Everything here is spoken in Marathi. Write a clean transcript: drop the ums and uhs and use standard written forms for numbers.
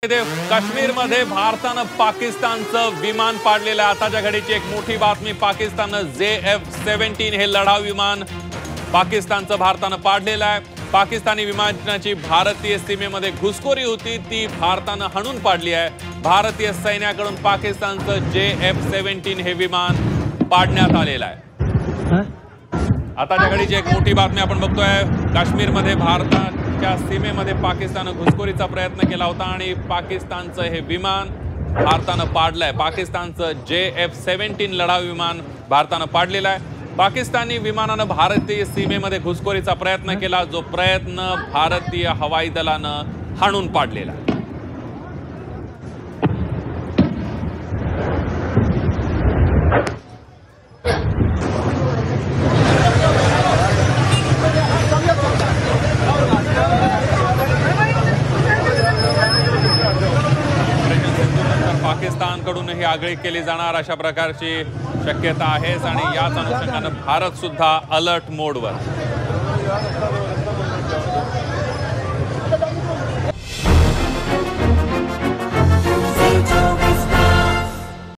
काश्मीरमध्ये भारतानं पाकिस्तानचं विमान पाडलेलं आहे। आताच्या घडीची एक मोठी बातमी, पाकिस्ताननं JF-17 हे लढाऊ विमान पाकिस्तानचं भारतानं पाडलेलं आहे। पाकिस्तानी विमानाची भारतीय सीमेमध्ये घुसखोरी होती, ती भारतानं हाणून पाडली आहे। भारतीय सैन्याकडून पाकिस्तानचं JF-17 हे विमान पाडण्यात आलेलं आहे। आताच्या घडीची एक मोठी बातमी आपण बघतोय, काश्मीरमध्ये भारताच्या सीमेमध्ये पाकिस्ताननं घुसखोरीचा प्रयत्न केला होता आणि पाकिस्तानचं हे विमान भारतानं पाडलंय। पाकिस्तानचं JF-17 लढाऊ विमान भारतानं पाडलेलं आहे। पाकिस्तानी विमानानं भारतीय सीमेमध्ये घुसखोरीचा प्रयत्न केला, जो प्रयत्न भारतीय हवाई दलानं हाणून पाडलेला आहे। पाकिस्तानकडूनही आगळी केली जाणार अशा प्रकारची शक्यता आहे आणि याच अनुषंगाने भारत सुद्धा अलर्ट मोडवर